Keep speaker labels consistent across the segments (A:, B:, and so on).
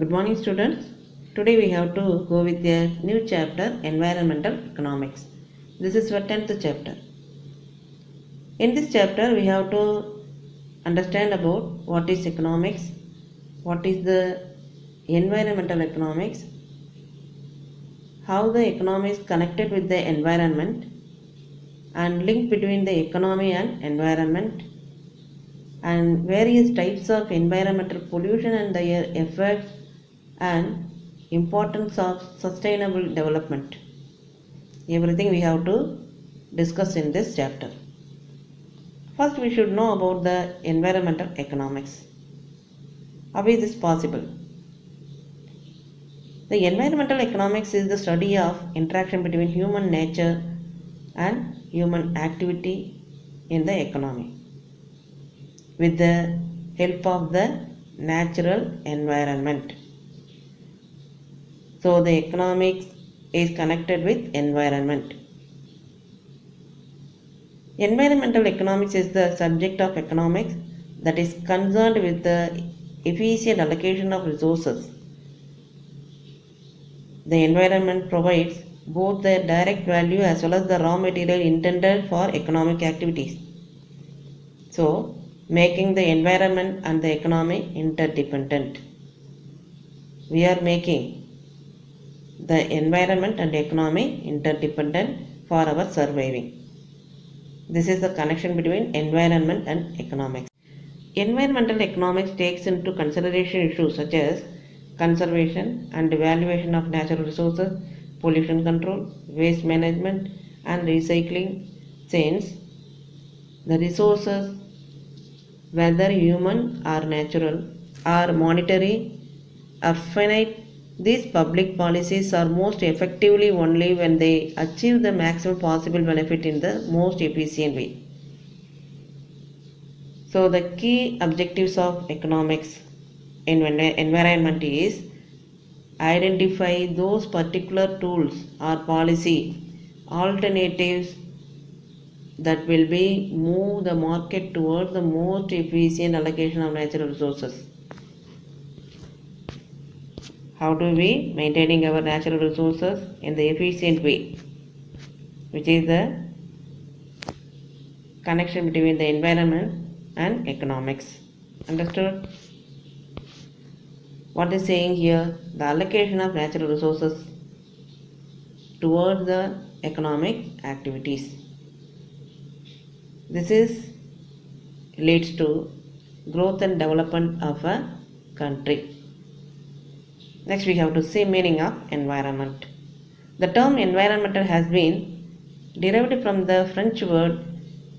A: Good morning, students. Today we have to go with a new chapter, Environmental Economics. This is our 10th chapter. In this chapter we have to understand about what is economics, what is the environmental economics, how the economy is connected with the environment, and link between the economy and environment, and various types of environmental pollution and their effects and importance of sustainable development. Everything we have to discuss in this chapter. First, we should know about the environmental economics. How is this possible? The environmental economics is the study of interaction between human nature and human activity in the economy with the help of the natural environment. So the economics is connected with environment. Environmental economics is the subject of economics that is concerned with the efficient allocation of resources. The environment provides both the direct value as well as the raw material intended for economic activities. So, making the environment and the economy interdependent. We are making the environment and economy interdependent for our surviving. This is the connection between environment and economics. Environmental economics takes into consideration issues such as conservation and evaluation of natural resources, pollution control, waste management, and recycling, since the resources, whether human or natural, are monetary or finite. These public policies are most effectively only when they achieve the maximum possible benefit in the most efficient way. So the key objectives of economics in environment is identify those particular tools or policy alternatives that will be move the market towards the most efficient allocation of natural resources. How do we maintaining our natural resources in the efficient way, which is the connection between the environment and economics. Understood? What is saying here? The allocation of natural resources towards the economic activities. This leads to growth and development of a country. Next, we have to see meaning of environment. The term environmental has been derived from the French word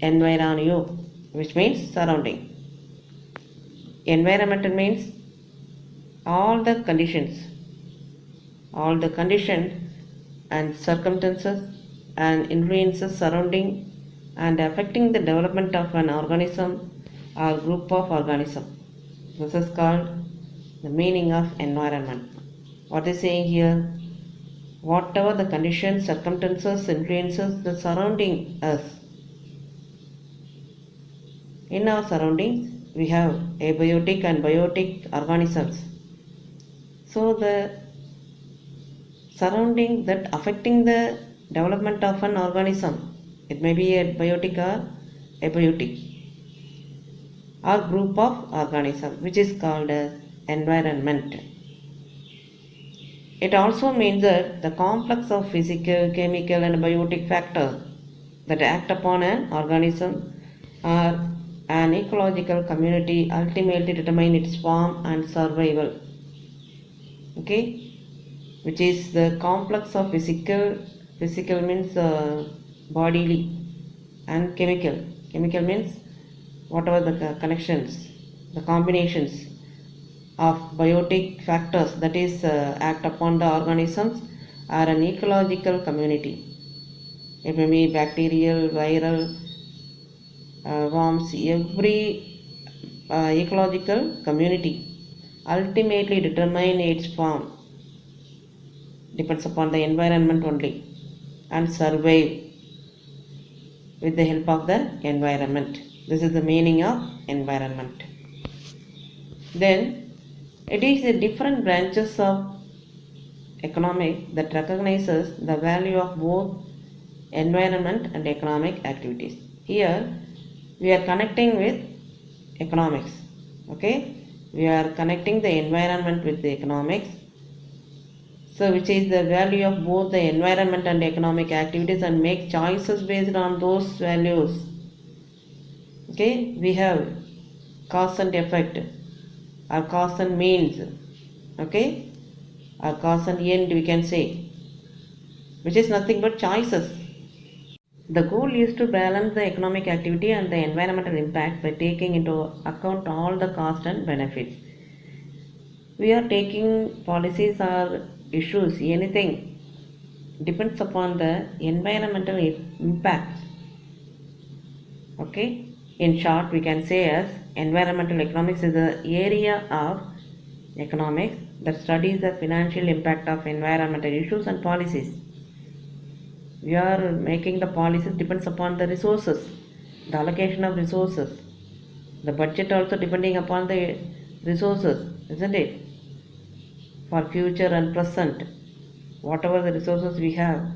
A: environnement, which means surrounding. Environmental means all the conditions and circumstances and influences surrounding and affecting the development of an organism or group of organisms. This is called the meaning of environment. What is saying here? Whatever the conditions, circumstances, influences the surrounding us. In our surroundings, we have abiotic and biotic organisms. So the surrounding that affecting the development of an organism, it may be a biotic or abiotic, or group of organisms, which is called as environment. It also means that the complex of physical, chemical and biotic factors that act upon an organism or an ecological community ultimately determine its form and survival. Okay, which is the complex of physical means bodily, and chemical means whatever the connections, the combinations of biotic factors that is act upon the organisms or an ecological community. It may be bacterial, viral, worms, every ecological community ultimately determine its form, depends upon the environment only, and survive with the help of the environment. This is the meaning of environment. Then It is the different branches of economic that recognizes the value of both environment and economic activities. Here we are connecting with economics. Okay, we are connecting the environment with the economics. So which is the value of both the environment and economic activities and make choices based on those values. Okay, we have cause and effect or cause and means. Okay, or cause and end we can say, which is nothing but choices. The goal is to balance the economic activity and the environmental impact by taking into account all the cost and benefits. We are taking policies or issues, anything depends upon the environmental impact. Okay, in short, we can say as environmental economics is the area of economics that studies the financial impact of environmental issues and policies. We are making the policies depends upon the resources, the allocation of resources, the budget also depending upon the resources, isn't it? For future and present, whatever the resources we have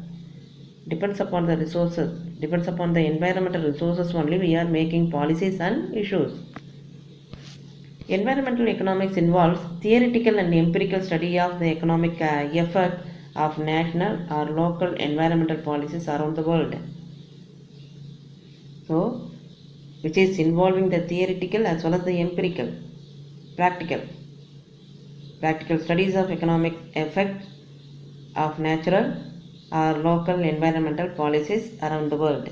A: depends upon the resources, depends upon the environmental resources only we are making policies and issues. Environmental economics involves theoretical and empirical study of the economic effect of national or local environmental policies around the world. So, which is involving the theoretical as well as the empirical, practical. Practical studies of economic effect of natural or local environmental policies around the world.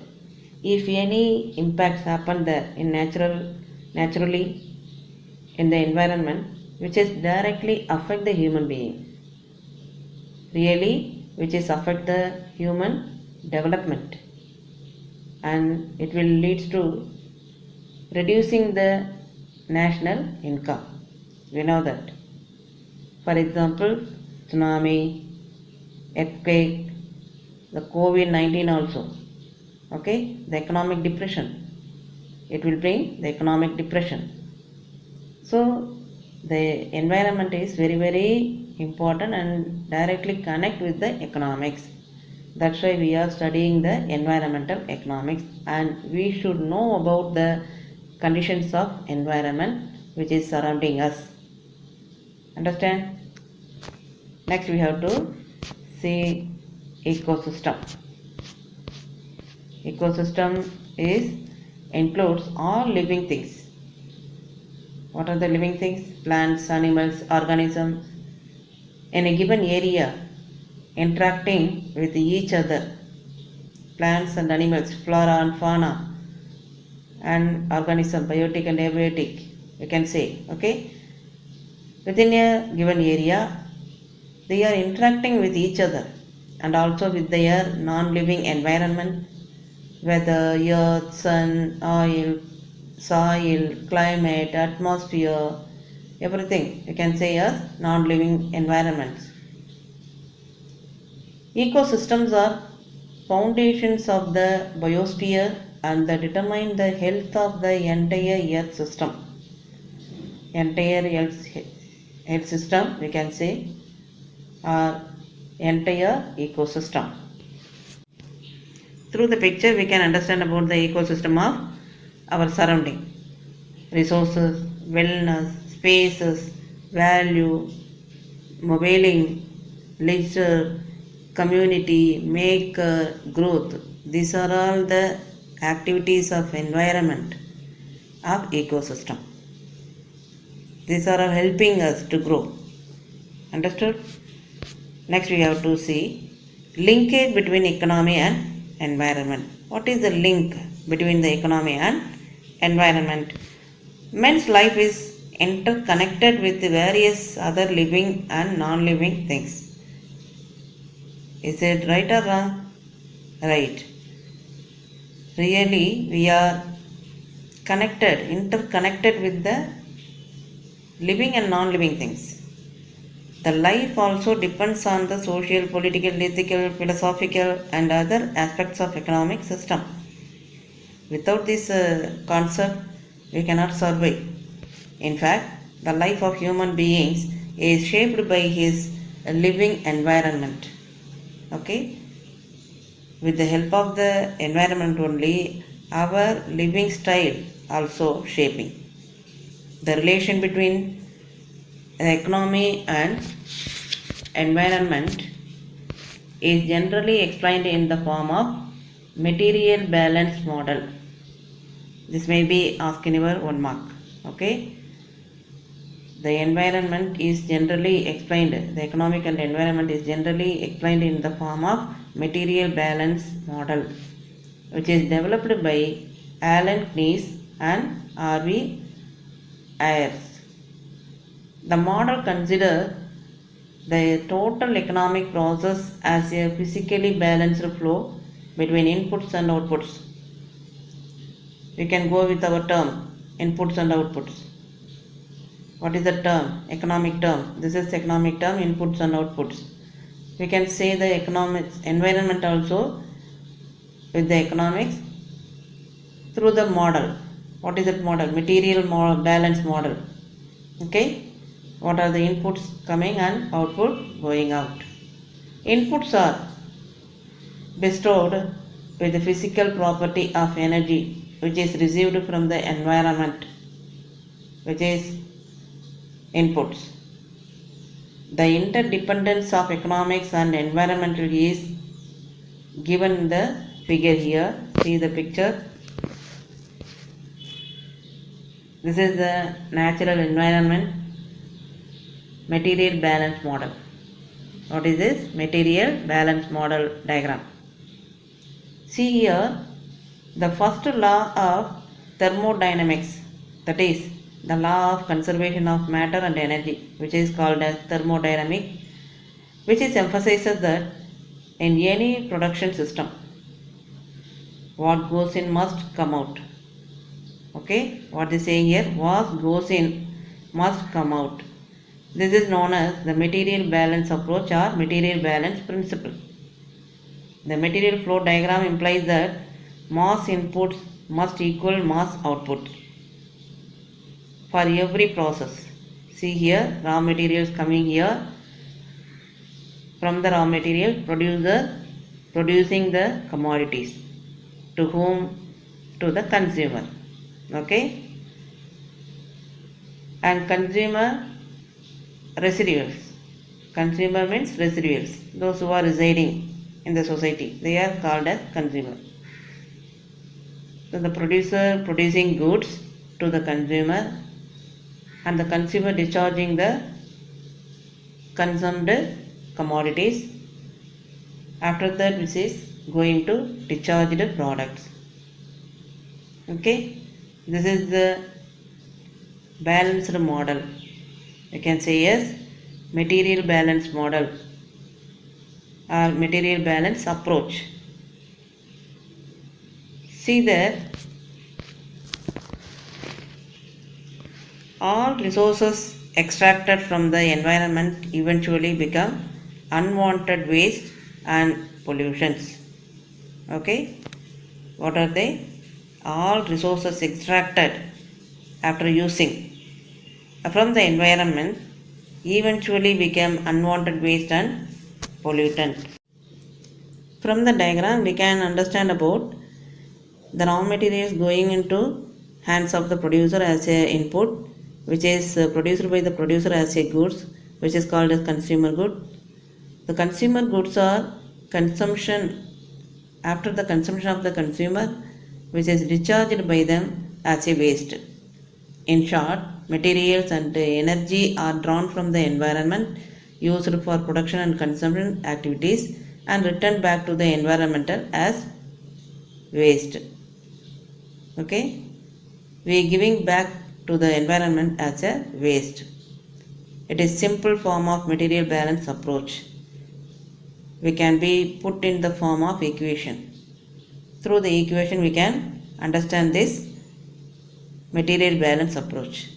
A: If any impacts happen there in naturally in the environment which is directly affect the human being, really which is affect the human development, and it will lead to reducing the national income. We know that. For example, tsunami, earthquake, the COVID-19 also. Okay, the economic depression. It will bring the economic depression. So the environment is very important and directly connect with the economics. That's why we are studying the environmental economics, and we should know about the conditions of environment which is surrounding us. Understand? Next we have to see ecosystem. Ecosystem includes all living things. What are the living things? Plants, animals, organisms in a given area interacting with each other. Plants and animals, flora and fauna, and organism, biotic and abiotic, you can say. Okay, within a given area, they are interacting with each other and also with their non-living environment, weather, earth, sun, oil, soil, climate, atmosphere, everything you can say as non-living environments. Ecosystems are foundations of the biosphere and that determine the health of the entire earth system. Entire earth system we can say, or entire ecosystem. Through the picture we can understand about the ecosystem of our surrounding. Resources, wellness, spaces, value, mobiling, leisure, community, maker, growth. These are all the activities of environment of ecosystem. These are all helping us to grow. Understood? Next we have to see linkage between economy and environment. What is the link between the economy and environment? Man's life is interconnected with various other living and non-living things. Is it right or wrong? Right. Really, we are interconnected with the living and non-living things. The life also depends on the social, political, ethical, philosophical and other aspects of economic system. Without this concept, we cannot survive. In fact, the life of human beings is shaped by his living environment. Okay, with the help of the environment only, our living style also shaping. The relation between the economy and environment is generally explained in the form of material balance model. This may be asked in your 1 mark. Okay, the environment is generally explained, the economic and environment is generally explained in the form of material balance model, which is developed by Alan Keyes and R.V. Ayers. The model considers the total economic process as a physically balanced flow between inputs and outputs. We can go with our term inputs and outputs. What is the term? Economic term. This is economic term, inputs and outputs. We can say the economics, environment also with the economics through the model. What is that model? Material balance model. Okay. What are the inputs coming and output going out? Inputs are bestowed with the physical property of energy which is received from the environment, which is inputs. The interdependence of economics and environmental is given in the figure here. See the picture. This is the natural environment material balance model. What is this? Material balance model diagram. See here the first law of thermodynamics, that is the law of conservation of matter and energy, which is called as thermodynamic, which is emphasizes that in any production system what goes in must come out. Okay, what is saying here? What goes in must come out. This is known as the material balance approach or material balance principle. The material flow diagram implies that mass inputs must equal mass output for every process. See here, raw materials coming here. From the raw material, producer producing the commodities. To whom? To the consumer. Okay? And consumer residuals. Consumer means residuals. Those who are residing in the society, they are called as consumer. So the producer producing goods to the consumer and the consumer discharging the consumed commodities. After that, which is going to discharged products. Okay, this is the balanced model. You can say as material balance model or material balance approach. See that all resources extracted from the environment eventually become unwanted waste and pollutions. Okay, what are they? All resources extracted after using from the environment eventually become unwanted waste and pollutant. From the diagram we can understand about the raw materials going into hands of the producer as a input, which is produced by the producer as a goods, which is called as consumer good. The consumer goods are consumption after the consumption of the consumer, which is discharged by them as a waste. In short, materials and energy are drawn from the environment, used for production and consumption activities, and returned back to the environmental as waste. Okay, we are giving back to the environment as a waste. It is simple form of material balance approach. We can be put in the form of equation. Through the equation we can understand this material balance approach.